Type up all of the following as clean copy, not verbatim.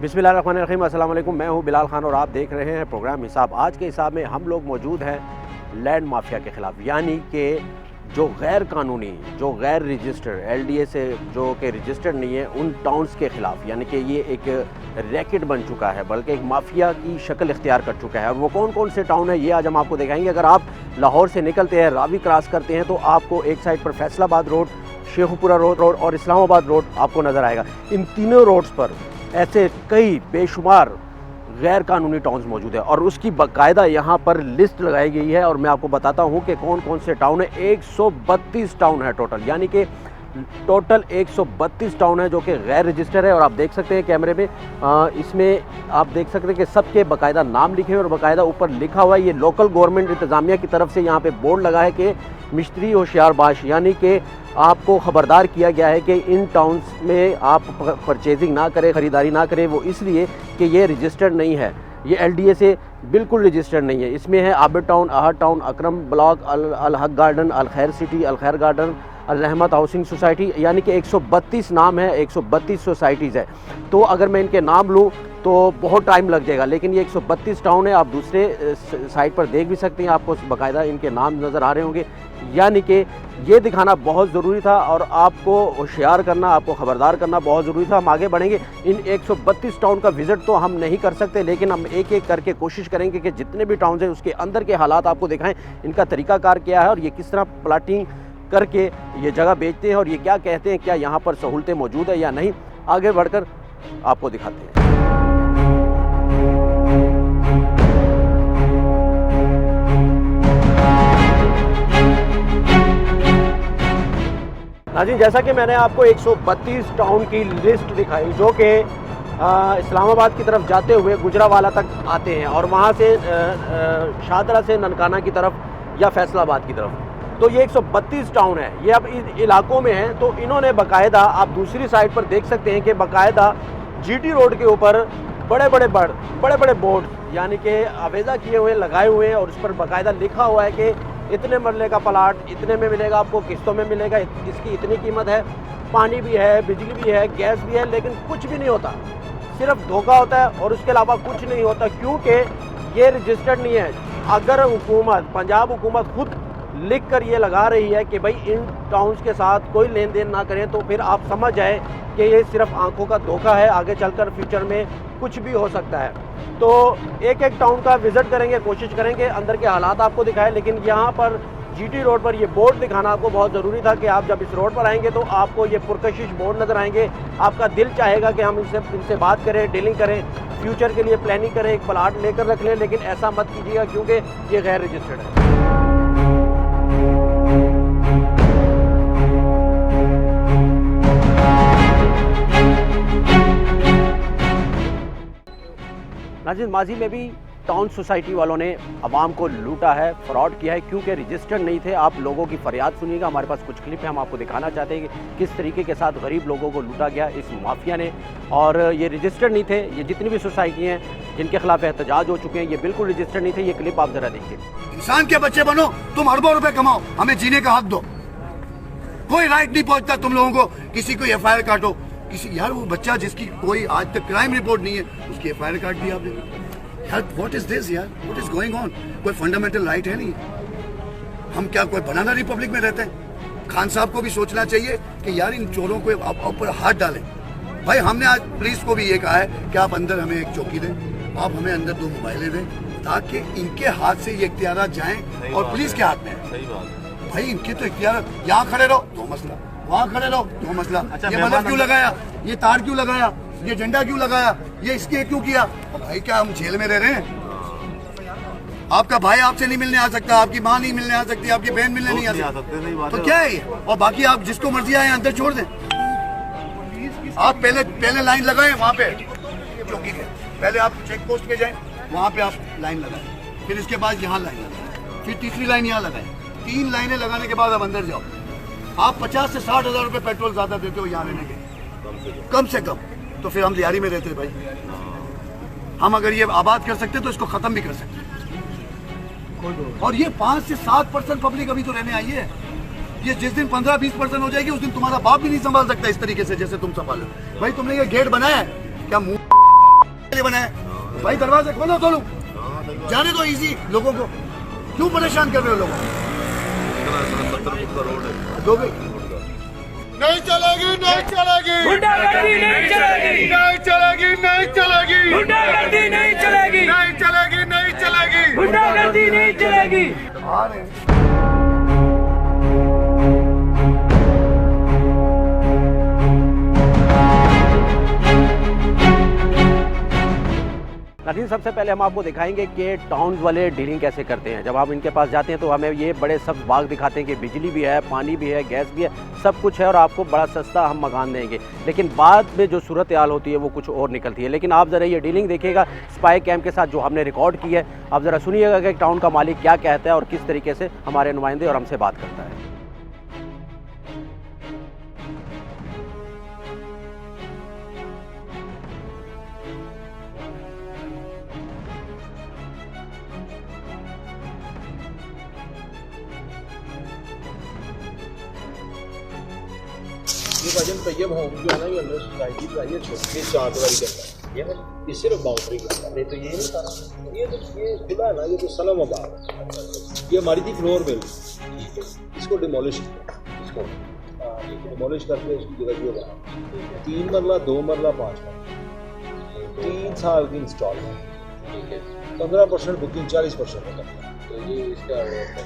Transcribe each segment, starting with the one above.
बिस्मिल्लाहिर्रहमानिर्रहीम, अस्सलाम वालेकुम। मैं हूं बिलाल खान और आप देख रहे हैं प्रोग्राम हिसाब। आज के हिसाब में हम लोग मौजूद हैं लैंड माफिया के ख़िलाफ़, यानी कि जो गैर कानूनी, जो गैर रजिस्टर्ड LDA से जो कि रजिस्टर्ड नहीं है, उन टाउन्स के ख़िलाफ़। यानी कि ये एक रैकेट बन चुका है, बल्कि एक माफिया की शक्ल इख्तियार कर चुका है। और वो कौन कौन से टाउन है ये आज हम आपको दिखाएंगे। अगर आप लाहौर से निकलते हैं, रावी क्रॉस करते हैं, तो आपको एक साइड पर फैसलाबाद रोड, शेखुपुरा रोड और इस्लामाबाद रोड आपको नज़र आएगा। इन तीनों रोड्स पर ऐसे कई बेशुमार गैर कानूनी टाउन्स मौजूद है और उसकी बाकायदा यहाँ पर लिस्ट लगाई गई है। और मैं आपको बताता हूँ कि कौन कौन से टाउन है। 132 टाउन है टोटल, यानी कि टोटल 132 टाउन है जो कि गैर रजिस्टर है। और आप देख सकते हैं कैमरे में, इसमें आप देख सकते हैं कि सबके बाकायदा नाम लिखे हैं और बाकायदा ऊपर लिखा हुआ है। ये लोकल गवर्नमेंट इंतज़ामिया की तरफ से यहाँ पे बोर्ड लगा है कि मिस्त्री होशियार बाश, यानी कि आपको ख़बरदार किया गया है कि इन टाउन्स में आप परचेजिंग ना करें, ख़रीदारी ना करें। वो इसलिए कि ये रजिस्टर्ड नहीं है, ये LDA से बिल्कुल रजिस्टर्ड नहीं है। इसमें है आबिद टाउन, आहद टाउन, अकरम ब्लॉक, अल हक गार्डन, अल खैर सिटी, अल खैर गार्डन, अल रहमत हाउसिंग सोसाइटी, यानी कि 132 नाम है, 132 सोसाइटीज़ है। तो अगर मैं इनके नाम लूँ तो बहुत टाइम लग जाएगा, लेकिन ये 132 टाउन है। आप दूसरे साइट पर देख भी सकते हैं, आपको बाकायदा इनके नाम नज़र आ रहे होंगे। यानी कि ये दिखाना बहुत ज़रूरी था और आपको होशियार करना, आपको ख़बरदार करना बहुत ज़रूरी था। हम आगे बढ़ेंगे। इन 132 टाउन का विज़िट तो हम नहीं कर सकते, लेकिन हम एक एक करके कोशिश करेंगे कि जितने भी टाउन हैं उसके अंदर के हालात आपको दिखाएं, इनका तरीक़ाकार क्या है और ये किस तरह प्लाटिंग करके ये जगह बेचते हैं और ये क्या कहते हैं, क्या यहाँ पर सहूलतें मौजूद है या नहीं। आगे बढ़कर आपको दिखाते हैं। नाज़रीन, जैसा कि मैंने आपको 132 टाउन की लिस्ट दिखाई जो कि इस्लामाबाद की तरफ जाते हुए गुजरावाला तक आते हैं और वहाँ से शादरा से ननकाना की तरफ या फैसलाबाद की तरफ। तो ये 132 टाउन है, ये अब इन इलाकों में हैं। तो इन्होंने बाकायदा, आप दूसरी साइड पर देख सकते हैं कि बाकायदा GT रोड के ऊपर बड़े बड़े बोर्ड, यानी कि आवेज़ा किए हुए लगाए हुए हैं और उस पर बाकायदा लिखा हुआ है कि इतने मरले का प्लाट इतने में मिलेगा, आपको किस्तों में मिलेगा, इसकी इतनी कीमत है। पानी भी है, बिजली भी है, गैस भी है, लेकिन कुछ भी नहीं होता, सिर्फ धोखा होता है और उसके अलावा कुछ नहीं होता, क्योंकि ये रजिस्टर्ड नहीं है। अगर हुकूमत, पंजाब हुकूमत खुद लिख कर ये लगा रही है कि भाई इन टाउन्स के साथ कोई लेन देन ना करें, तो फिर आप समझ जाएं कि ये सिर्फ आंखों का धोखा है। आगे चलकर फ्यूचर में कुछ भी हो सकता है। तो एक एक टाउन का विज़िट करेंगे, कोशिश करेंगे अंदर के हालात आपको दिखाएं। लेकिन यहाँ पर GT रोड पर ये बोर्ड दिखाना आपको बहुत ज़रूरी था कि आप जब इस रोड पर आएंगे तो आपको ये पुरकशिश बोर्ड नज़र आएंगे। आपका दिल चाहेगा कि हम इनसे बात करें, डीलिंग करें, फ्यूचर के लिए प्लानिंग करें, एक प्लाट लेकर रख लें, लेकिन ऐसा मत कीजिएगा क्योंकि ये गैर रजिस्टर्ड है। नाज़रीन, माजी में भी टाउन सोसाइटी वालों ने आवाम को लूटा है, फ्रॉड किया है, क्योंकि रजिस्टर्ड नहीं थे। आप लोगों की फरियाद सुनिएगा, हमारे पास कुछ क्लिप है, हम आपको दिखाना चाहते हैं कि किस तरीके के साथ गरीब लोगों को लूटा गया इस माफिया ने। और ये रजिस्टर्ड नहीं थे, ये जितनी भी सोसाइटी हैं जिनके खिलाफ एहतजाज हो चुके हैं, ये बिल्कुल रजिस्टर्ड नहीं थे। ये क्लिप आप ज़रा देखिए। इंसान के बच्चे बनो, तुम अरबों रुपए कमाओ, हमें जीने का हक दो। कोई राइट नहीं पहुंचता तुम लोगों को किसी को FIR काटो। किसी यार, वो बच्चा जिसकी कोई आज तक क्राइम रिपोर्ट नहीं है, उसकी FIR काट दी आपने। यार व्हाट इज दिस यार, व्हाट इज गोइंग ऑन? कोई फंडामेंटल राइट है नहीं? हम क्या कोई बनाना रिपब्लिक में रहते हैं? खान साहब को भी सोचना चाहिए कि यार इन चोरों को आप ऊपर हाथ डालें। भाई हमने आज पुलिस को भी ये कहा है कि आप अंदर हमें एक चौकी दें, आप हमें अंदर 2 मोबाइलें दें, ताकि इनके हाथ से ये इख्तियार जाएं और पुलिस के हाथ में है। सही बात। भाई इनके तो इख्तियार, यहाँ खड़े रहो तो मसला, वहाँ खड़े रहो तो मसला। ये बल्ब क्यों लगाया, ये तार क्यों लगाया, ये झंडा क्यों लगाया, ये इसके क्यों किया? भाई क्या हम जेल में रह रहे हैं? आपका भाई आपसे नहीं मिलने आ सकता, आपकी माँ नहीं मिलने आ सकती, आपकी बहन मिलने नहीं आ सकती, तो क्या है ये? और बाकी आप जिसको मर्जी आए अंदर छोड़ दें। आप पहले लाइन लगाएं वहाँ पे चौकी के, पहले आप चेक पोस्ट पे जाएं, वहाँ पे आप लाइन लगाएं, फिर इसके बाद यहाँ लाइन लगाएं, फिर तीसरी लाइन यहाँ लगाएं। 3 लाइनें लगाने के बाद आप अंदर जाओ। आप 50 से 60 हज़ार रुपए पेट्रोल ज्यादा देते हो यहाँ रहने के, कम से कम। तो फिर हम लियारी में रहते हैं भाई। हम अगर ये आबाद कर सकते तो इसको खत्म भी कर सकते। और ये 5 से 7% पब्लिक अभी तो रहने आई है। ये जिस दिन 15-20% हो जाएगी उस दिन तुम्हारा बाप भी नहीं संभाल सकता इस तरीके से जैसे तुम संभालो। भाई तुमने ये गेट बनाया है क्या? मुंह बना है भाई, दरवाजे खोलो तो जाने दो इजी लोगों को, क्यों परेशान कर रहे हो लोगों को? नहीं चलेगी, नहीं चलेगी, गुंडागर्दी नहीं चलेगी, नहीं चलेगी, नहीं चलेगी, गुंडागर्दी नहीं चलेगी, नहीं चलेगी, नहीं चलेगी, गुंडागर्दी नहीं चलेगी। आ रहे हैं। नाज़रीन, सबसे पहले हम आपको दिखाएंगे कि टाउन्स वाले डीलिंग कैसे करते हैं। जब आप इनके पास जाते हैं तो हमें ये बड़े सब बाग दिखाते हैं कि बिजली भी है, पानी भी है, गैस भी है, सब कुछ है और आपको बड़ा सस्ता हम मकान देंगे। लेकिन बाद में जो सूरत हाल होती है वो कुछ और निकलती है। लेकिन आप ज़रा ये डीलिंग देखिएगा स्पाई कैम के साथ जो हमने रिकॉर्ड की है। आप ज़रा सुनिएगा कि टाउन का मालिक क्या कहता है और किस तरीके से हमारे नुमाइंदे और हमसे बात करता है। ये वजन तैयब होम जो है ना, ये अंदर सोसाइटी जो है ये छोटी 4 दीवारी के अंदर ये ना, ये सिर्फ बाउंड्री के अंदर। नहीं तो ये नहीं था, ये तो ये खुला है ना, ये तो सलम आबाद है। ये हमारी थी फ्लोर मिल, इसको डिमोलिश करके उसकी जगह ये बना 3 मरला 2 मरला 5 मरला 3 साल की इंस्टॉलमेंट, 15% बुकिंग 40% होता है। तो ये इसका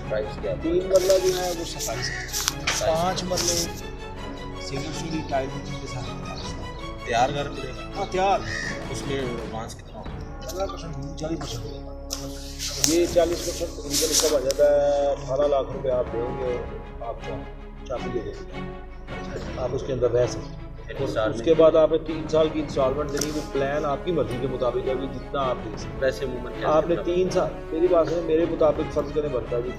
प्राइस क्या? 3 मरला जो है वो 27, 5 मरले सिंगल स्टोरी टाइल के साथ तैयार घर मिलेगा। हाँ तैयार, उसमें एडवांस कितना होगा? 15% 40% होगा। ये 40% तकरीबन इसका बन जाता है 18 लाख रुपए आप देंगे, आपको चाबी दे देंगे, आप उसके अंदर रह सकते हैं। उसके बाद आपने 3 साल की इंस्टॉलमेंट देनी, वो प्लान आपकी मर्जी के मुताबिक है, जितना आप दे सकते। वैसे आपने 3 साल, मेरी बात है, मेरे मुताबिक फर्ज करने बनता है जी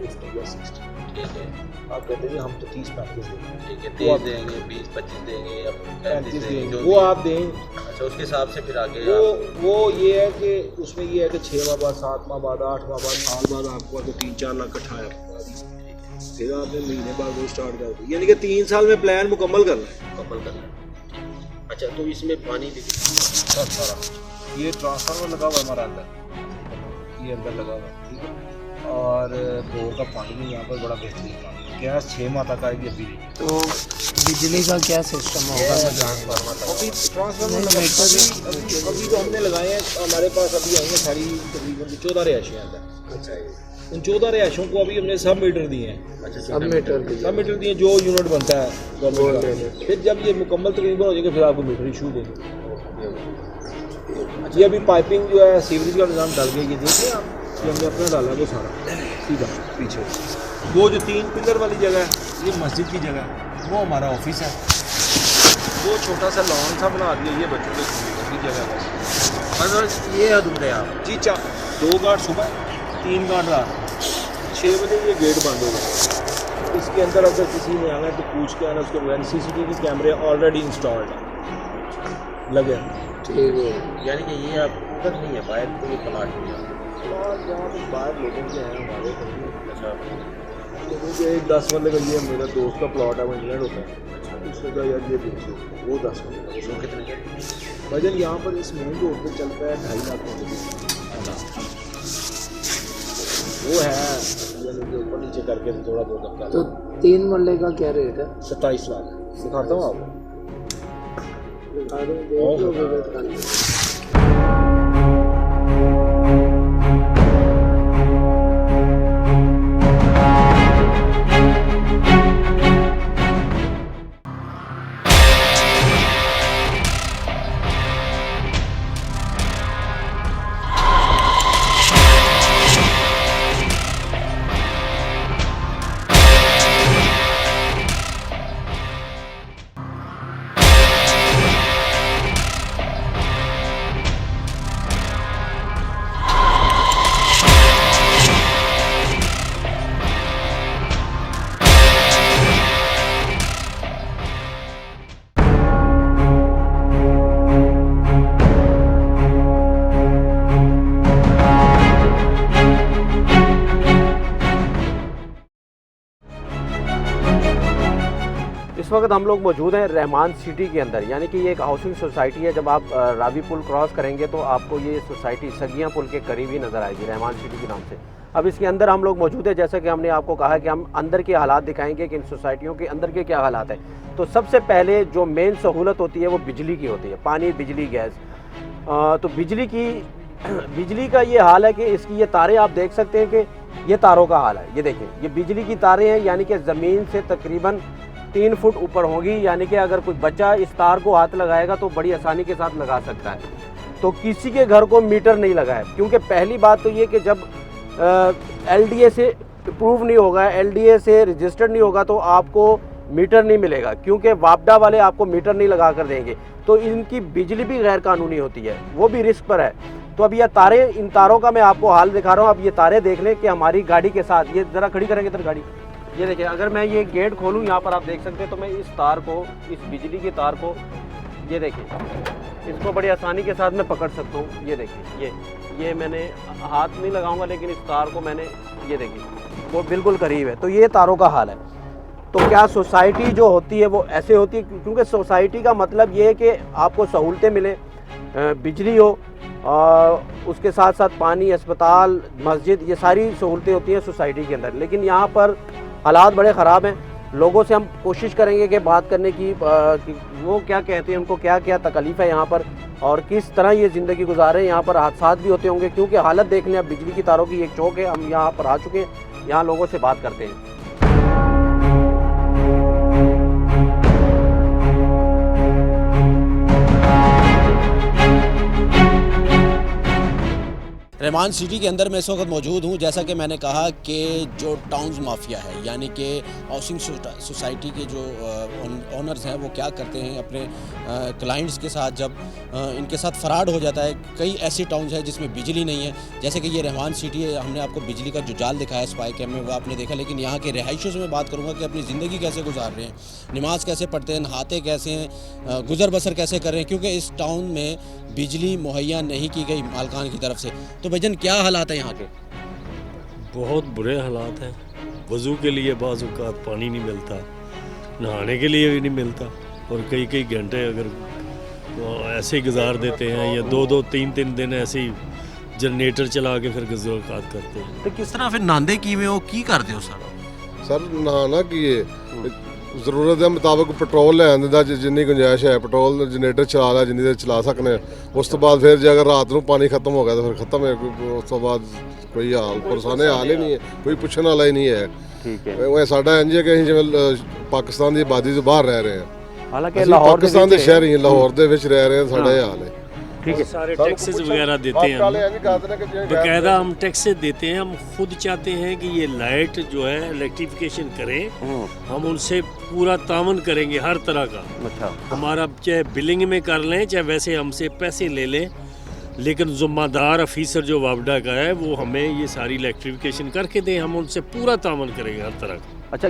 50 या 60। ठीक है, आप कहते हैं हम तो 30-35 देंगे, ठीक है, 30 देंगे, 20-25 देंगे या 35 देंगे, वो आप दें। अच्छा, उसके हिसाब से फिर आगे वो ये है कि उसमें ये है कि 6 माह बाद, 7 माह बाद, 8 माह बाद, साल बाद आपको तो 3-4 लाख इकट्ठा है, फिर आपने महीने बाद वो स्टार्ट कर दिया, यानी कि 3 साल में प्लान मुकम्मल करना है। अच्छा, तो इसमें पानी भी सारा ये ट्रांसफार्मर लगा हुआ है हमारा अंदर, ये अंदर लगा हुआ है, ठीक है। और बोर का पानी भी यहाँ पर बड़ा बेहतरीन पानी है, गैस 6 माह तक आएगी अभी। तो बिजली का क्या सिस्टम होगा? ट्रांसफार्मर अभी तो हमने लगाए हैं, हमारे पास अभी आएंगे सारी तकरीबन 14 रिहायशें अंदर। अच्छा, उन 14 रिहायशों को अभी हमने सब मीटर दिए हैं। अच्छा, सब मीटर दिए, जो यूनिट बनता है गवर्नमेंट का। फिर जब ये मुकम्मल तकरीबन हो जाएगा फिर आपको मीटर इशू देंगे। ये अभी पाइपिंग जो है सीवरेज का निज़ाम डाल गया, ये देखिए आप, ये हमने अपना डाला वो सारा सीधा पीछे। वो जो 3 पिलर वाली जगह है ये मस्जिद की जगह है, वो हमारा ऑफिस है। वो छोटा सा लॉन सा बना दिया, ये बच्चों के खेलने की जगह है। बस ये हदूद है आप जी। 2 गार्ड सुबह, 3 गार्ड रात, 6 बजे ये गेट बंद होगा। इसके अंदर अगर किसी ने आना है तो पूछ के आना, उसके बगैर CCTV कैमरे ऑलरेडी इंस्टॉल्ड है, लगे। ठीक है, यानी कि ये आप उधर नहीं है, बाहर कोई प्लाट नहीं है, जहाँ पर बाहर लोगों के हैं हमारे। अच्छा, क्योंकि एक 10 मरले का ये मेरा दोस्त का प्लॉट है, वो इंग्लैंड होता है। उसने कहा यार ये देखिए, वो 10 मरले का, उसको कितने का वजन यहाँ पर इस मेन रोड पर चलता है 2.5 लाख का। वो है यानी कि ऊपर नीचे करके थोड़ा बहुत रखा। तो 3 मरले का क्या रेट है? 27 लाख। दिखाता हूँ आपको। वक्त हम लोग मौजूद हैं रहमान सिटी के अंदर, यानी कि ये एक हाउसिंग सोसाइटी है। जब आप रावी पुल क्रॉस करेंगे तो आपको ये सोसाइटी सगिया पुल के करीब ही नज़र आएगी, रहमान सिटी के नाम से। अब इसके अंदर हम लोग मौजूद हैं, जैसा कि हमने आपको कहा कि हम अंदर के हालात दिखाएंगे कि इन सोसाइटियों के अंदर के क्या हालात हैं। तो सबसे पहले जो मेन सहूलत होती है वो बिजली की होती है, पानी, बिजली, गैस। तो बिजली का ये हाल है कि इसकी ये तारें आप देख सकते हैं कि ये तारों का हाल है। ये देखिए, ये बिजली की तारें हैं, यानी कि ज़मीन से तकरीबन 3 फुट ऊपर होगी, यानी कि अगर कोई बच्चा इस तार को हाथ लगाएगा तो बड़ी आसानी के साथ लगा सकता है। तो किसी के घर को मीटर नहीं लगा है, क्योंकि पहली बात तो ये कि जब LDA से अप्रूव नहीं होगा, LDA से रजिस्टर्ड नहीं होगा तो आपको मीटर नहीं मिलेगा, क्योंकि वापडा वाले आपको मीटर नहीं लगा कर देंगे। तो इनकी बिजली भी गैर कानूनी होती है, वो भी रिस्क पर है। तो अब ये तारें, इन तारों का मैं आपको हाल दिखा रहा हूँ। अब ये तारें देख लें कि हमारी गाड़ी के साथ, ये ज़रा खड़ी करेंगे इधर गाड़ी, ये देखिए, अगर मैं ये गेट खोलूँ यहाँ पर आप देख सकते हैं, तो मैं इस तार को, इस बिजली की तार को, ये देखिए, इसको बड़ी आसानी के साथ मैं पकड़ सकता हूँ। ये देखिए, ये मैंने हाथ नहीं लगाऊंगा, लेकिन इस तार को मैंने, ये देखिए, वो बिल्कुल करीब है। तो ये तारों का हाल है। तो क्या सोसाइटी जो होती है वो ऐसे होती है, क्योंकि सोसाइटी का मतलब ये है कि आपको सहूलतें मिले, बिजली हो, उसके साथ साथ पानी, अस्पताल, मस्जिद, ये सारी सहूलतें होती हैं सोसाइटी के अंदर। लेकिन यहाँ पर हालात बड़े ख़राब हैं। लोगों से हम कोशिश करेंगे कि बात करने की, कि वो क्या कहते हैं, उनको क्या क्या तकलीफ़ है यहाँ पर और किस तरह ये ज़िंदगी गुजारे। यहाँ पर हादसात भी होते होंगे, क्योंकि हालत देख लें। अब बिजली की तारों की एक चौक है, हम यहाँ पर आ चुके हैं, यहाँ लोगों से बात करते हैं। रहमान सिटी के अंदर मैं इस वक्त मौजूद हूँ। जैसा कि मैंने कहा कि जो टाउन्स माफिया है, यानी कि हाउसिंग सोसाइटी के जो ओनर्स हैं वो क्या करते हैं अपने क्लाइंट्स के साथ, जब इनके साथ फ्रॉड हो जाता है। कई ऐसी टाउन्स हैं जिसमें बिजली नहीं है, जैसे कि ये रहमान सिटी है। हमने आपको बिजली का जो जाल दिखाया स्पाई कैम में, वो आपने देखा। लेकिन यहाँ के रहायशियों से मैं बात करूँगा कि अपनी ज़िंदगी कैसे गुजार रहे हैं, नमाज कैसे पढ़ते हैं, नहाते कैसे हैं, गुजर बसर कैसे कर रहे हैं, क्योंकि इस टाउन में बिजली मुहैया नहीं की गई मालकान की तरफ से। तो भाईजान क्या हालात है यहाँ के? बहुत बुरे हालात हैं। वज़ू के लिए बाज़ औक़ात पानी नहीं मिलता, नहाने के लिए भी नहीं मिलता, और कई कई घंटे अगर ऐसे ही गुजार देते हैं, या 2-2, 3-3 दिन ऐसे ही जनरेटर चला के फिर गुज़र औक़ात करते हैं। तो किस तरह फिर नांदे किवें हो, की करते हो सर? नहाना की ਜ਼ਰੂਰਤ ਦੇ ਮੁਤਾਬਕ ਪੈਟਰੋਲ ਲੈਣ ਦਾ ਜਿੰਨੀ ਗੁੰਜਾਇਸ਼ ਹੈ, ਪੈਟਰੋਲ ਜਨਰੇਟਰ ਚਲਾ ਲਿਆ ਜਿੰਨੀ ਦੇਰ ਚਲਾ ਸਕਨੇ। ਉਸ ਤੋਂ ਬਾਅਦ ਫਿਰ ਜੇ ਅਗਰ ਰਾਤ ਨੂੰ ਪਾਣੀ ਖਤਮ ਹੋ ਗਿਆ ਤਾਂ ਫਿਰ ਖਤਮ ਹੈ। ਉਸ ਤੋਂ ਬਾਅਦ ਕੋਈ ਹਾਲ ਪਰੇਸ਼ਾਨੀ ਹਾਲ ਹੀ ਨਹੀਂ ਹੈ, ਕੋਈ ਪੁੱਛਣ ਵਾਲਾ ਹੀ ਨਹੀਂ ਹੈ। ਠੀਕ ਹੈ, ਉਹ ਸਾਡਾ ਇੰਜ ਹੈ ਕਿ ਅਸੀਂ ਜਿਵੇਂ ਪਾਕਿਸਤਾਨ ਦੀ ਆਬਾਦੀ ਤੋਂ ਬਾਹਰ ਰਹਿ ਰਹੇ ਹਾਂ, ਹਾਲਾਂਕਿ ਲਾਹੌਰ ਪਾਕਿਸਤਾਨ ਦੇ ਸ਼ਹਿਰ ਹੀ ਲਾਹੌਰ ਦੇ ਵਿੱਚ ਰਹਿ ਰਹੇ ਹਾਂ, ਸਾਡਾ ਇਹ ਹਾਲ है। ठीक है, सारे टैक्सेस वगैरह देते हैं हम, बाकायदा हम टैक्सेस देते हैं। हम खुद चाहते हैं कि ये लाइट जो है इलेक्ट्रिफिकेशन करें, हम उनसे पूरा तावन करेंगे हर तरह का। अच्छा, हमारा चाहे बिलिंग में कर लें, चाहे वैसे हमसे पैसे ले लें, लेकिन ज़िम्मेदार ऑफिसर जो वापडा का है वो हमें ये सारी इलेक्ट्रिफिकेशन करके दें, हम उनसे पूरा तावन करेंगे हर तरह का। अच्छा,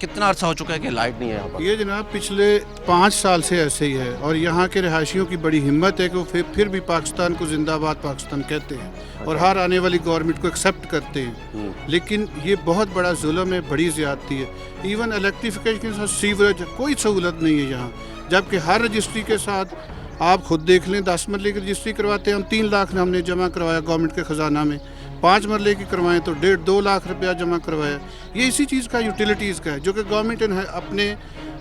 कितना अर्सा हो चुका है कि लाइट नहीं है यहाँ पर? ये जनाब पिछले 5 साल से ऐसे ही है, और यहाँ के रहायशियों की बड़ी हिम्मत है कि वो फिर भी पाकिस्तान को जिंदाबाद पाकिस्तान कहते हैं और हर आने वाली गवर्नमेंट को एक्सेप्ट करते हैं। लेकिन ये बहुत बड़ा जुल्म है, बड़ी ज़्यादती है। इवन इलेक्ट्रिफिकेशन के साथ सीवरेज कोई सहूलत नहीं है यहाँ, जबकि हर रजिस्ट्री के साथ आप खुद देख लें, 10 मरले की रजिस्ट्री करवाते हैं हम, 3 लाख हमने जमा करवाया गवर्नमेंट के ख़जाना में। 5 मरले की करवाएं तो 1.5-2 लाख रुपया जमा करवाया। ये इसी चीज़ का यूटिलिटीज़ का है, जो कि गवर्नमेंट अपने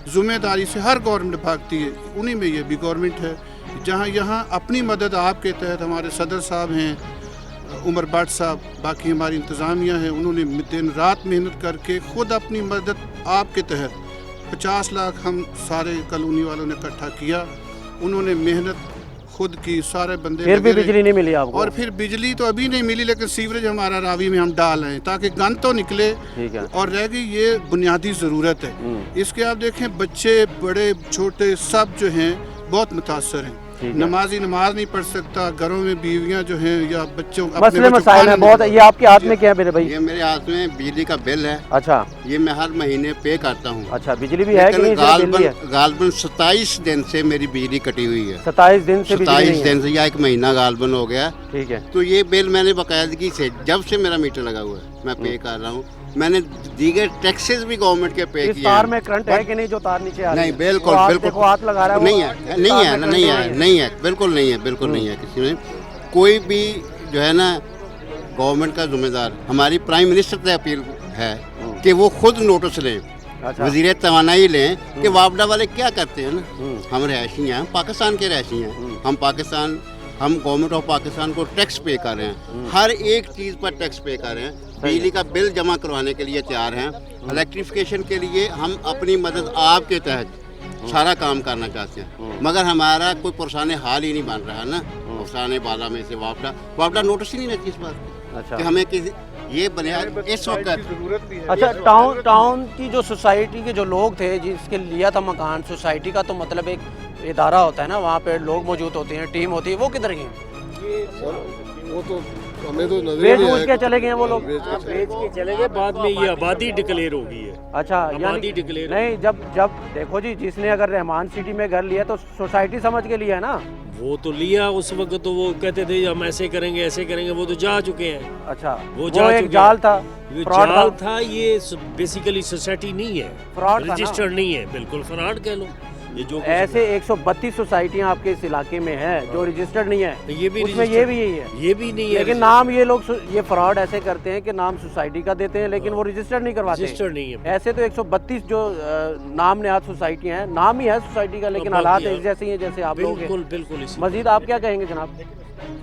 ज़िम्मेदारी से हर गवर्नमेंट भागती है, उन्हीं में ये भी गवर्नमेंट है। जहाँ यहाँ अपनी मदद आपके तहत हमारे सदर साहब हैं, उमर भट्ट साहब, बाकी हमारी इंतज़ामिया है, उन्होंने दिन रात मेहनत करके ख़ुद अपनी मदद आपके तहत 50 लाख हम सारे कॉलोनी वालों ने इकट्ठा किया। उन्होंने मेहनत खुद की, सारे बंदे, फिर भी बिजली नहीं मिली आपको? और फिर बिजली तो अभी नहीं मिली, लेकिन सीवरेज हमारा रावी में हम डाल रहे हैं ताकि गंद तो निकले। ठीक है, और रह गई ये बुनियादी ज़रूरत है। इसके आप देखें, बच्चे बड़े छोटे सब जो हैं बहुत मुतासर हैं। नमाजी नमाज नहीं पढ़ सकता, घरों में बीवियां जो हैं या बच्चों मसले मसाइल हैं बहुत। ये आपके हाथ में क्या है मेरे भाई? ये मेरे हाथ में बिजली का बिल है। अच्छा, ये मैं हर महीने पे करता हूँ। अच्छा, बिजली भी है कि नहीं? गालबन 27 दिन से मेरी बिजली कटी हुई है। 27 दिन से? 27 दिन से, या 1 महीना गालबन हो गया। ठीक है, तो ये बिल मैंने बाकायदगी से, जब से मेरा मीटर लगा हुआ है मैं पे कर रहा हूँ। मैंने दीगर टैक्सेस भी गवर्नमेंट के पे इस किए तार हैं। में करंट है कि नहीं जो तार नीचे आ रही नहीं, है? बिल्कुल वो आप बिल्कुल देखो हाथ लगा रहा है वो नहीं है, नहीं तार है, में नहीं करंट है, नहीं है, बिल्कुल नहीं है, बिल्कुल नहीं है। किसी में कोई भी जो है ना गवर्नमेंट का जिम्मेदार, हमारी प्राइम मिनिस्टर से अपील है कि वो खुद नोटिस लें, अच्छा। वजीर तवानाई लें कि वापडा वाले क्या करते हैं ना। हम रहायशी हैं, हम पाकिस्तान के रहायशी हैं, हम गवर्नमेंट ऑफ पाकिस्तान को टैक्स पे कर रहे हैं, हर एक चीज़ पर टैक्स पे कर रहे हैं, बिजली का बिल जमा करवाने के लिए तैयार हैं, इलेक्ट्रिफिकेशन के लिए हम अपनी मदद आपके तहत सारा काम करना चाहते हैं, मगर हमारा कोई पुरसाने हाल ही नहीं बन रहा है ना। पुरसाने बाला में से वापडा नोटिस ही नहीं लेती इस बात की अच्छा। कि हमें किसी ये बुनियाद इस वक्त अच्छा, टाउन की जो सोसाइटी के जो लोग थे जिसके लिया था मकान, सोसाइटी का तो मतलब एक इदारा होता है ना, वहाँ पे लोग मौजूद होते हैं, टीम होती है, वो किधर गए? वो तो हमें तो नजर बेच नहीं बूझ के आया। चले गए हैं वो लोग। बेच के चले बेच के चले गए, बाद में ये आबादी डिक्लेयर हो गई है। अच्छा, आबादी यानी डिक्लेयर नहीं, जब देखो जी, जिसने अगर रहमान सिटी में घर लिया तो सोसाइटी समझ के लिया है ना। वो तो लिया उस वक्त, तो वो कहते थे हम ऐसे करेंगे ऐसे करेंगे, वो तो जा चुके हैं। अच्छा, वो वो जा एक चुके जाल हैं। था, ये फ्रॉड जाल था। था, ये बेसिकली सोसाइटी नहीं है, फ्रॉड था ना। रजिस्टर्ड नहीं है, बिल्कुल फ्रॉड कह लो। ये जो कुछ ऐसे 132 सोसाइटियां आपके इस इलाके में हैं जो रजिस्टर्ड नहीं है, ये भी उसमें ये भी यही है। ये भी नहीं है, लेकिन नाम ये लोग ये फ्रॉड ऐसे करते हैं कि नाम सोसाइटी का देते हैं लेकिन वो रजिस्टर्ड नहीं करवाते। रजिस्टर्ड नहीं है। ऐसे तो 132 जो नाम नेहाद सोसाइटियां हैं, नाम ही है सोसाइटी का, लेकिन बाकी हालात है। एक जैसे ही हैं जैसे आप लोग हैं। बिल्कुल बिल्कुल इसी मजीद आप क्या कहेंगे जनाब?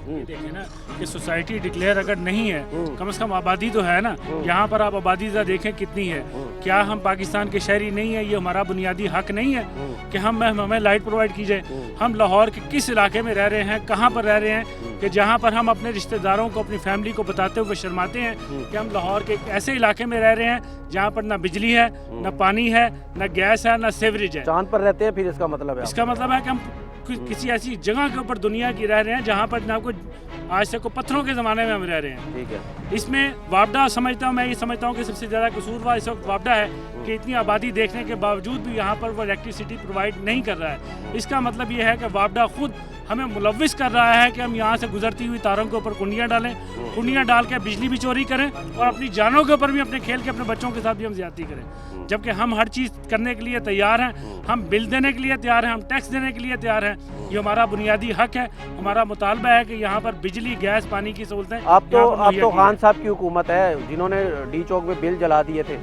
देखें ना कि सोसाइटी डिक्लेयर अगर नहीं है, कम से कम आबादी तो है ना। यहाँ पर आप आबादी ज़रा देखें कितनी है। क्या हम पाकिस्तान के शहरी नहीं है? ये हमारा बुनियादी हक नहीं है कि हमें लाइट प्रोवाइड की जाए? हम लाहौर के किस इलाके में रह रहे हैं, कहाँ पर रह रहे हैं कि जहाँ पर हम अपने रिश्तेदारों को, अपनी फैमिली को बताते हुए शर्माते हैं कि हम लाहौर के एक ऐसे इलाके में रह रहे हैं जहाँ पर ना बिजली है, ना पानी है, ना गैस है, ना सीवरेज है। चांद पर रहते हैं फिर इसका मतलब है इसका मतलब है कि हम किसी ऐसी जगह के ऊपर दुनिया की रह रहे हैं जहाँ पर ना कोई आज से को पत्थरों के ज़माने में हम रह रहे हैं। ठीक है। इसमें वापडा समझता हूँ, मैं ये समझता हूँ कि सबसे ज़्यादा कसूरवार इस वक्त वापडा है कि इतनी आबादी देखने के बावजूद भी यहाँ पर वो इलेक्ट्रिसिटी प्रोवाइड नहीं कर रहा है। इसका मतलब ये है कि वापडा खुद हमें मुलविस कर रहा है कि हम यहाँ से गुजरती हुई तारों के ऊपर कुंडियाँ डालें, कुंडियाँ डाल के बिजली भी चोरी करें और अपनी जानों के ऊपर भी अपने खेल के अपने बच्चों के साथ भी हम ज्यादती करें। जबकि हम हर चीज़ करने के लिए तैयार हैं, हम बिल देने के लिए तैयार हैं, हम टैक्स देने के लिए तैयार हैं। ये हमारा बुनियादी हक है, हमारा मुतालबा है कि यहाँ पर बिजली, गैस, पानी की सहूलतें अब तो खान साहब की हुकूमत है जिन्होंने डी चौक में बिल जला दिए थे।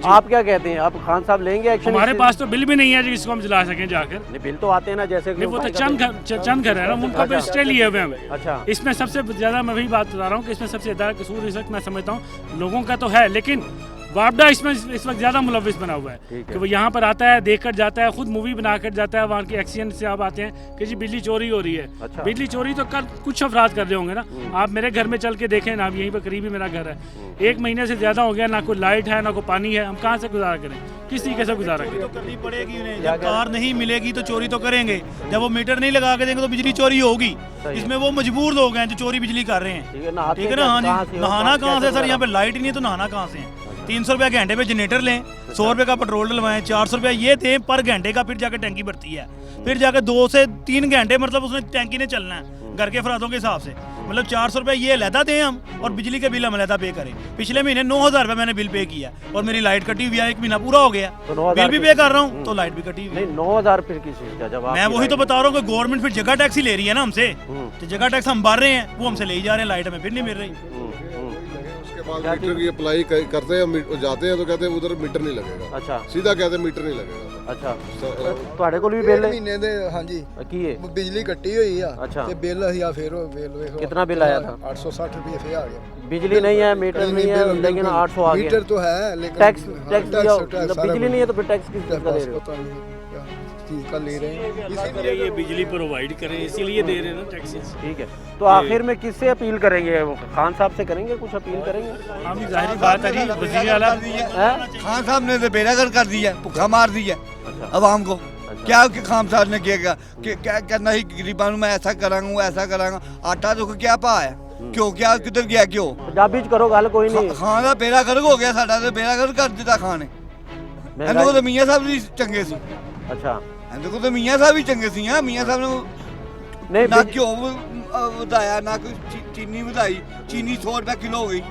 आप क्या कहते हैं, अब खान साहब लेंगे एक्शन? हमारे पास तो बिल भी नहीं है जिसको हम जला सकें जाकर। नहीं, बिल तो आते हैं ना, जैसे नहीं, वो तो चंद घर है ना, उनको तो स्टे लिए हुए हमें। अच्छा, इसमें सबसे ज़्यादा मैं वही बात बता रहा हूँ कि इसमें सबसे ज़्यादा कसूर इस वक्त मैं समझता हूँ लोगों का तो है, लेकिन वापडा इसमें इस वक्त ज़्यादा मुलविस बना हुआ है कि वो यहाँ पर आता है, देख कर जाता है, खुद मूवी बना कर जाता है। वहाँ के एक्सीडेंट से आप आते हैं कि जी बिजली चोरी हो रही है। अच्छा। बिजली चोरी तो कल कुछ अफराद कर रहे होंगे ना। आप मेरे घर में चल के देखें ना, यहीं पर करीब ही मेरा घर है, 1 महीने से ज़्यादा हो गया, ना कोई लाइट है, ना कोई पानी है। हम कहाँ से गुजारा करें, किस तरीके से गुजारा करें? करनी पड़ेगी उन्हें। जब कार नहीं मिलेगी तो चोरी तो करेंगे, जब वो मीटर नहीं लगा के देंगे तो बिजली चोरी होगी। इसमें वो मजबूर लोग हैं जो चोरी बिजली कर रहे हैं। ठीक है ना? हाँ जी, नहाना कहाँ से सर? यहाँ पे लाइट नहीं है तो नहाना कहाँ से है? 300 रुपया घंटे पे जनरेटर लें, 100 रुपये का पेट्रोल डलवाएं, 400 रुपया ये दें पर घंटे का, फिर जाकर टैंकी भरती है, फिर जाकर 2 से 3 घंटे मतलब उसमें टैंकी ने चलना है घर के अफरादों के हिसाब से। मतलब 400 रुपये ये अलहदा दें हम और बिजली के बिल हम अलहदा पे करें। पिछले महीने 9,000 रुपये मैंने बिल पे किया और मेरी लाइट कटी हुई है, 1 महीना पूरा हो गया, बिल भी पे कर रहा हूँ तो लाइट भी कटी हुई। नहीं, 9,000 फिर किस चीज़ का? जब मैं वही तो बता रहा हूँ कि गवर्नमेंट फिर जगह टैक्स ही ले रही है ना हमसे, तो जगह टैक्स हम भर रहे हैं, वो हमसे ले ही जा रहे हैं, लाइट हमें फिर नहीं मिल रही। मीटर की अप्लाई करते हैं, जाते हैं तो कहते हैं उधर मीटर नहीं लगेगा। अच्छा, सीधा कहते हैं मीटर नहीं लगेगा। अच्छा, ਤੁਹਾਡੇ ਕੋਲ ਵੀ ਬਿੱਲ ਹੈ? ਮਹੀਨੇ ਦੇ ਹਾਂਜੀ ਕੀ ਹੈ? ਬਿਜਲੀ ਕੱਟੀ ਹੋਈ ਆ अच्छा, ਤੇ ਬਿੱਲ ਅਸੀਂ ਆ ਫੇਰ ਉਹ ਬਿੱਲ ਵੇਖੋ कितना बिल आया था? 860 रुपये फिर आ गया। बिजली नहीं है, मीटर नहीं है, लेकिन 800 आ गया। मीटर तो है लेकिन टैक्स दिया, बिजली नहीं है तो फिर टैक्स किस चीज़ का दे रहे हो? पता नहीं क्या चीज़ का ले रहे हैं, इसीलिए ये बिजली प्रोवाइड करें, इसीलिए दे रहे हैं ना टैक्सेस। ठीक है, तो आखिर में किससे अपील करेंगे? खान साहब से करेंगे, कुछ अपील करेंगे? हम जाहिर बात है जी, वज़ीर आला खान साहब ने तो बेरागर कर दिया, भुखा मार दिया अवाम को। क्या खान साहब ने किया कि क्या करना ही गरीबों में ऐसा करांगा ऐसा करांगा। आटा तो क्या भाव है, क्यों क्या किधर गया, क्यों पंजाबी च करो गल, कोई नहीं। खान का बेड़ा गर्क हो गया, साडा तो बेड़ा गर्क कर दिता खान ने। ਇਹਨੂੰ ਤਾਂ ਮੀਆਂ ਸਾਹਿਬ ਵੀ ਚੰਗੇ ਸੀ। अच्छा, ਇਹਦੇ ਕੋਲ ਤਾਂ ਮੀਆਂ ਸਾਹਿਬ ਵੀ ਚੰਗੇ ਸੀ। ਹਾਂ, ਮੀਆਂ ਸਾਹਿਬ ਨੇ नहीं, ना घ्यो ਵਧਾਇਆ ਨਾ ਕੋਈ ਚੀਨੀ ਵਧਾਈ ਚੀਨੀ 100 ਰੁਪਏ ਕਿਲੋ ਹੋ ਗਈ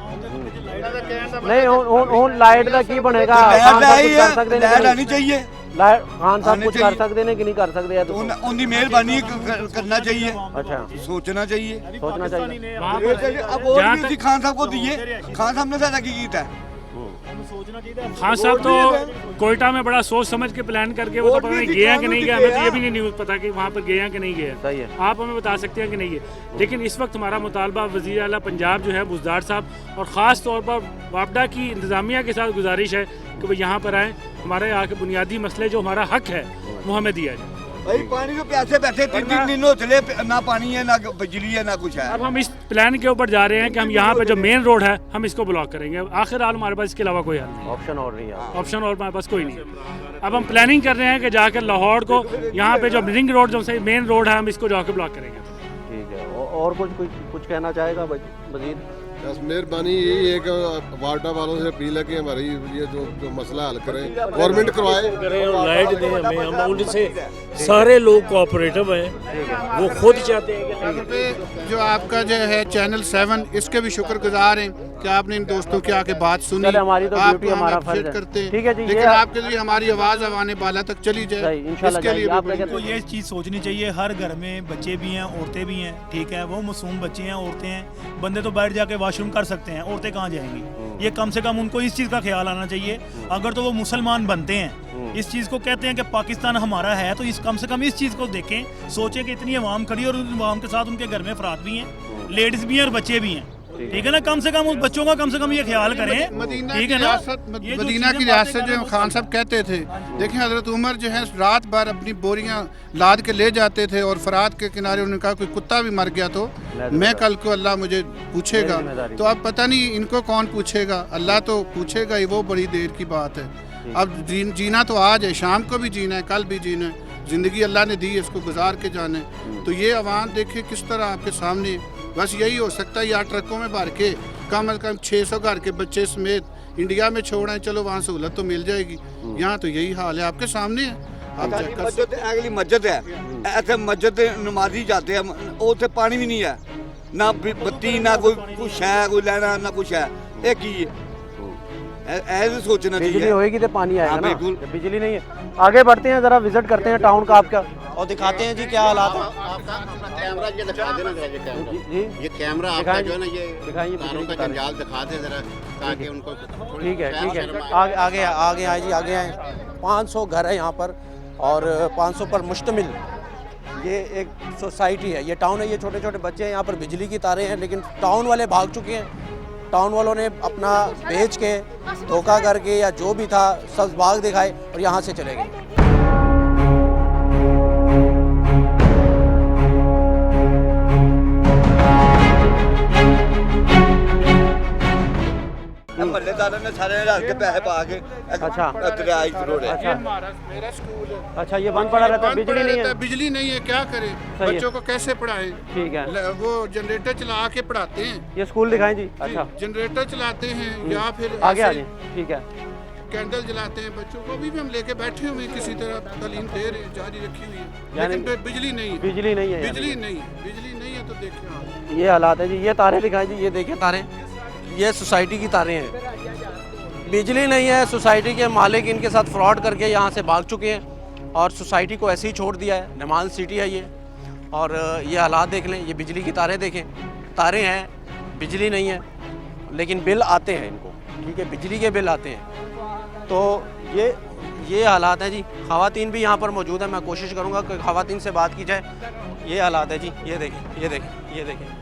नहीं ਹੁਣ ਲਾਈਟ ਦਾ ਕੀ ਬਣੇਗਾ ਖਾਨ ਸਾਹਿਬ ਕੁਝ ਕਰ ਸਕਦੇ ਨੇ ਲੈਟ ਆਣੀ ਚਾਹੀਏ ਖਾਨ ਸਾਹਿਬ ਕੁਝ ਕਰ ਸਕਦੇ ਨੇ ਕਿ नहीं कर सकते हैं उनकी मेहरबानी करना चाहिए अच्छा सोचना चाहिए सोचना चाहिए अब और भी उसी खान साहब को दिए खान साहब ने सारा की कीता है खान साहब तो कोयटा में बड़ा सोच समझ के प्लान करके वो तो पता नहीं गए हैं कि नहीं गए, हमें तो ये भी नहीं न्यूज़ पता कि वहाँ पर गए हैं कि नहीं गए। सही है, आप हमें बता सकते हैं कि नहीं है। लेकिन इस वक्त हमारा मुतालबा वज़ीर आला पंजाब जो है बुज़दार साहब और ख़ास तौर पर वापडा की इंतज़ामिया के साथ गुजारिश है कि वो यहाँ पर आएँ, हमारे यहाँ के बुनियादी मसले जो हमारा हक है वो हमें दिया जाए। भाई पानी तो प्यासे बैठे 3 दिन हो चले, ना पानी है ना बिजली है ना कुछ है। अब हम इस प्लान के ऊपर जा रहे हैं कि हम यहाँ पे जो मेन रोड है हम इसको ब्लॉक करेंगे। आखिर हाल हमारे पास इसके अलावा कोई हल नहीं, ऑप्शन और नहीं है, ऑप्शन और हमारे पास कोई नहीं है। अब हम प्लानिंग कर रहे हैं कि जाकर लाहौर को यहाँ पे जो रिंग रोड जो से मेन रोड है हम इसको जाकर ब्लॉक करेंगे। ठीक है, और कुछ कहना चाहेगा मजीद? बस मेहरबानी यही है कि वार्डा वालों से अपील है कि हमारी ये जो मसला हल करें, गवर्नमेंट करवाए और लाइट दें हमें। हम उनसे सारे लोग कोऑपरेटिव हैं, वो खुद चाहते हैं कि जो आपका जो है चैनल 7 इसके भी शुक्रगुजार हैं कि आपने इन दोस्तों की आके बात सुनी। हमारी तो ड्यूटी हमारा फर्ज है, करते हैं, ठीक है जी, लेकिन आपके लिए हमारी आवाज़ आवाने बाला तक चली जाए इसके लिए तो ये चीज़ सोचनी चाहिए। हर घर में बच्चे भी हैं, औरतें भी हैं, ठीक है, वो मासूम बच्चे हैं, औरतें हैं, बंदे तो बैठ जाके वॉशरूम कर सकते हैं, औरतें कहाँ जाएंगी? ये कम से कम उनको इस चीज़ का ख्याल आना चाहिए। अगर तो वो मुसलमान बनते हैं, इस चीज़ को कहते हैं कि पाकिस्तान हमारा है, तो इस कम से कम इस चीज़ को देखें, सोचें कि इतनी अवाम खड़ी और उस अवाम के साथ उनके घर में अफराद भी हैं, लेडीज़ भी हैं और बच्चे भी हैं, ठीक है ना। कम से कम उस बच्चों का कम से कम ये ख्याल करें, ठीक है ना। मदीना की रियासत जो खान साहब कहते थे, देखिए हजरत उमर जो है रात भर अपनी बोरियां लाद के ले जाते थे और फरात के किनारे उन्होंने कहा कोई कुत्ता भी मर गया तो मैं कल को अल्लाह मुझे पूछेगा। तो अब पता नहीं इनको कौन पूछेगा, अल्लाह तो पूछेगा ही, वो बड़ी देर की बात है। अब जीना तो आज है, शाम को भी जीना है, कल भी जीना है, ज़िंदगी अल्लाह ने दी है, इसको गुजार के जाना है। तो ये अवाम देखिए किस तरह आपके सामने, बस यही हो सकता है या ट्रकों में भर के कम अज़ कम 600 घर के बच्चे समेत इंडिया में छोड़ें, चलो वहाँ सहूलत तो मिल जाएगी। यहाँ तो यही हाल है, आपके सामने है। आप मस्जिद अगली मस्जिद है, ऐसे मस्जिद नमाजी जाते हैं, उसे पानी भी नहीं है, ना बत्ती, ना कोई कुछ है, कोई लेना ना कुछ है। एक ही ऐसे सोचना चाहिए। बिजली होएगी तो पानी आएगा ना, बिजली नहीं है। आगे बढ़ते हैं, जरा विजिट करते हैं टाउन का आपका और दिखाते हैं जी क्या हालात है। कैमरा ये दिखा देना जी, ये कैमरा आपका जो है ना, ये दिखाइए, तारों का जंजाल दिखा दे जरा, ताकि उनको ठीक है आगे आए जी, आगे आए। 500 घर है यहाँ पर और 500 पर मुश्तमिल ये एक सोसाइटी है, ये टाउन है, ये छोटे छोटे बच्चे हैं, यहाँ पर बिजली की तारें हैं, लेकिन टाउन वाले भाग चुके हैं। टाउन वालों ने अपना बेच के धोखा करके या जो भी था सब भाग दिखाए और यहाँ से चले गए। मल्लेदार ने सारे के पैसे पा के अच्छा रोड है। अच्छा ये बंद पड़ा रहता है, बिजली नहीं है, बिजली नहीं है, क्या करें, बच्चों को कैसे पढ़ाएं? ठीक है, वो जनरेटर चला के पढ़ाते हैं। ये स्कूल दिखाएं जी। अच्छा जनरेटर चलाते हैं या फिर आगे आगे, ठीक है, कैंडल जलाते हैं। बच्चों को भी हम लेके बैठे हुए किसी तरह तालीम दे रहे हैं, जारी रखी हुई है, लेकिन फिर बिजली नहीं है, बिजली नहीं है, बिजली नहीं है। तो देखिए ये हालात है जी। ये तारे दिखाएं जी, ये देखिए तारे, ये सोसाइटी की तारें हैं, बिजली नहीं है। सोसाइटी के मालिक इनके साथ फ्रॉड करके यहाँ से भाग चुके हैं और सोसाइटी को ऐसे ही छोड़ दिया है। नमान सिटी है ये, और ये हालात देख लें, ये बिजली की तारें देखें, तारें हैं, बिजली नहीं है, लेकिन बिल आते हैं इनको, ठीक है, बिजली के बिल आते हैं। तो ये हालात हैं जी। ख़वातीन भी यहाँ पर मौजूद है, मैं कोशिश करूँगा कि ख़वातीन से बात की जाए। ये हालात है जी, ये देखें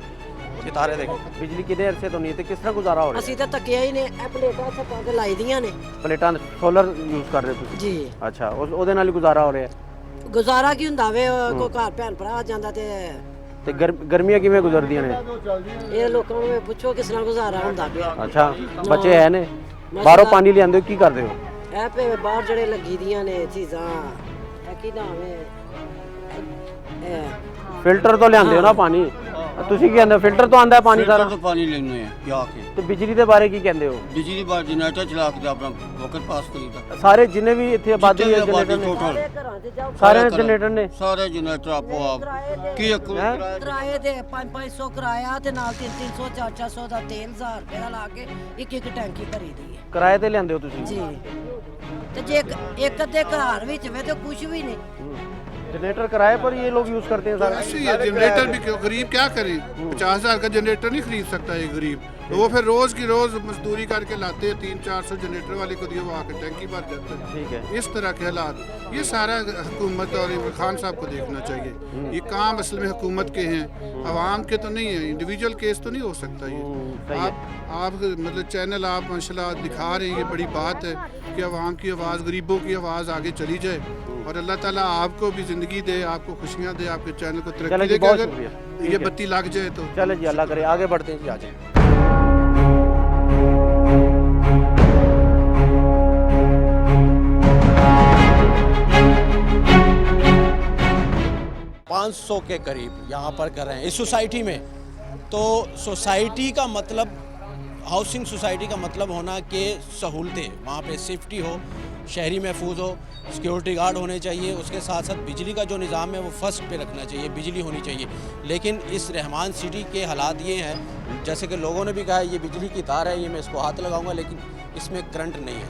ये तारे देखें, बिजली कितने अरसे तो नहीं थे, किस तरह गुजारा हो रहा है? ਅਸੀਂ ਤਾਂ ਤੱਕਿਆ ਹੀ ਨੇ, ਇਹ ਪਲੇਟਾਂ ਛੱਤਾਂ ਤੇ ਲਾਈ ਦੀਆਂ ਨੇ। प्लेटां सोलर यूज़ कर रहे थे ਜੀ अच्छा, ਉਹਦੇ ਨਾਲ ਹੀ ਗੁਜ਼ਾਰਾ ਹੋ ਰਿਹਾ ਹੈ। ਗੁਜ਼ਾਰਾ ਕੀ ਹੁੰਦਾ ਵੇ, ਕੋਈ ਘਰ ਭੈਣ ਭਰਾ ਆ ਜਾਂਦਾ ਤੇ ਗਰਮੀਆਂ ਕਿਵੇਂ ਗੁਜ਼ਰਦੀਆਂ ਨੇ? ਇਹ ਲੋਕਾਂ ਨੂੰ ਪੁੱਛੋ ਕਿਸ ਨਾਲ ਗੁਜ਼ਾਰਾ ਹੁੰਦਾ ਪਿਆ। ਅੱਛਾ ਬੱਚੇ ਹੈ ਨੇ, ਬਾਹਰੋਂ ਪਾਣੀ ਲਿਆਂਦੇ ਹੋ, ਕੀ ਕਰਦੇ ਹੋ? ਇਹ ਪੇ ਬਾਹਰ ਜਿਹੜੇ ਲੱਗੀ ਦੀਆਂ ਨੇ ਚੀਜ਼ਾਂ, ਇਹ ਕੀ ਨਾਮ ਹੈ, ਫਿਲਟਰ ਤੋਂ ਲਿਆਂਦੇ ਹੋ ਨਾ ਪਾਣੀ? ਤੁਸੀਂ ਕੀ ਕਹਿੰਦੇ ਹੋ ਫਿਲਟਰ ਤੋਂ ਆਂਦਾ ਹੈ ਪਾਣੀ ਸਾਰਾ तो पानी लेने हैं यहाँ के ਤੇ ਬਿਜਲੀ ਦੇ ਬਾਰੇ ਕੀ ਕਹਿੰਦੇ ਹੋ बिजली बार जनरेटर चला के अपना वक्त पास करीदा ਸਾਰੇ ਜਿੰਨੇ ਵੀ ਇੱਥੇ ਆਬਾਦੀ ਹੈ ਜਨਰੇਟਰ ਨੇ टोटल ਸਾਰੇ ਜਨਰੇਟਰ ਨੇ सारे जनरेटर आपो आप की ਕਿਰਾਏ ਦੇ 500 ਕਿਰਾਇਆ ਤੇ ਨਾਲ 300 400 ਦਾ ਤੇਲ 1000 ਰੁਪਏ ਦਾ ਲਾ ਕੇ ਇੱਕ ਟੈਂਕੀ ਭਰੀ ਦੀ ਹੈ ਕਿਰਾਏ ਤੇ ਲਿਆਂਦੇ ਹੋ ਤੁਸੀਂ ਜੀ ਤੇ ਜੇ ਇੱਕ ਅੱਧੇ ਘਰ ਵਿੱਚ ਵੇ ਤੇ ਕੁਝ ਵੀ नहीं जनरेटर किराए पर ये लोग यूज करते हैं तो सारा ऐसे ही है जनरेटर भी क्यों गरीब क्या करे 50,000 का जनरेटर नहीं खरीद सकता ये गरीब तो वो फिर रोज की रोज मजदूरी करके लाते हैं 300-400 जनरेटर वाले को दिए वो आके टैंकी भर जाते हैं ठीक है इस तरह के हालात ये सारा हुकूमत और इमरान खान साहब को देखना चाहिए ये काम असल में हुकूमत के हैं आवाम के तो नहीं है इंडिविजुअल केस तो नहीं हो सकता ये आप मतलब चैनल आप माशाल्लाह दिखा रहे हैं ये बड़ी बात है कि आवाम की आवाज़ गरीबों की आवाज़ आगे चली जाए और अल्लाह ताला आपको भी ज़िंदगी दे आपको खुशियाँ दे आपके चैनल को तरक्की दे कि अगर ये बत्ती लग जाए तो चले जी अल्लाह करे आगे बढ़ते हैं जी आ जाए 500 के करीब यहाँ पर कर रहे हैं इस सोसाइटी में। तो सोसाइटी का मतलब हाउसिंग सोसाइटी का मतलब होना कि सहूलतें वहाँ पे सेफ्टी हो, शहरी महफूज हो, सिक्योरिटी गार्ड होने चाहिए, उसके साथ साथ बिजली का जो निज़ाम है वो फर्स्ट पे रखना चाहिए, बिजली होनी चाहिए। लेकिन इस रहमान सिटी के हालात ये हैं, जैसे कि लोगों ने भी कहा ये बिजली की तार है, ये मैं इसको हाथ लगाऊंगा लेकिन इसमें करंट नहीं है।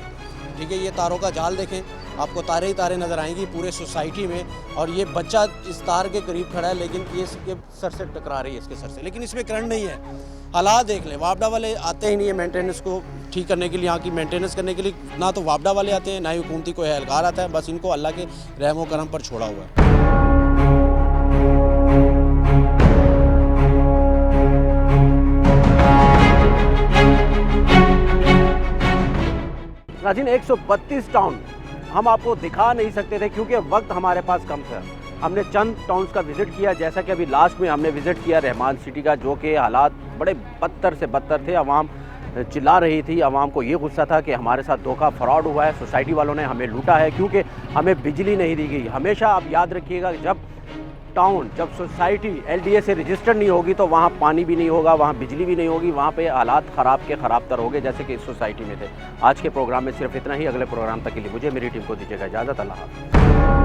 ठीक है, ये तारों का जाल देखें, आपको तारे ही तारे नज़र आएंगी पूरे सोसाइटी में, और ये बच्चा इस तार के करीब खड़ा है लेकिन ये इसके सर से टकरा रही है, इसके सर से, लेकिन इसमें करंट नहीं है। हालात देख लें, वापडा वाले आते ही नहीं है मेंटेनेंस को ठीक करने के लिए, यहाँ की मेंटेनेंस करने के लिए ना तो वापडा वाले आते हैं ना ही हुकूमती कोई एहलकार आता है, बस इनको अल्लाह के रहमो करम पर छोड़ा हुआ है। नाज़रीन 132 टाउन हम आपको दिखा नहीं सकते थे क्योंकि वक्त हमारे पास कम था। हमने चंद टाउन्स का विज़िट किया, जैसा कि अभी लास्ट में हमने विज़िट किया रहमान सिटी का, जो कि हालात बड़े बदतर से बदतर थे। आवाम चिल्ला रही थी, आवाम को ये गुस्सा था कि हमारे साथ धोखा फ्रॉड हुआ है, सोसाइटी वालों ने हमें लूटा है क्योंकि हमें बिजली नहीं दी गई। हमेशा आप याद रखिएगा, जब सोसाइटी LDA से रजिस्टर्ड नहीं होगी तो वहाँ पानी भी नहीं होगा, वहाँ बिजली भी नहीं होगी, वहाँ पे हालात ख़राब के ख़राब तर होंगे जैसे कि इस सोसाइटी में थे। आज के प्रोग्राम में सिर्फ इतना ही। अगले प्रोग्राम तक के लिए मुझे मेरी टीम को दीजिएगा इजाज़त। अल्लाह हाफ़िज़।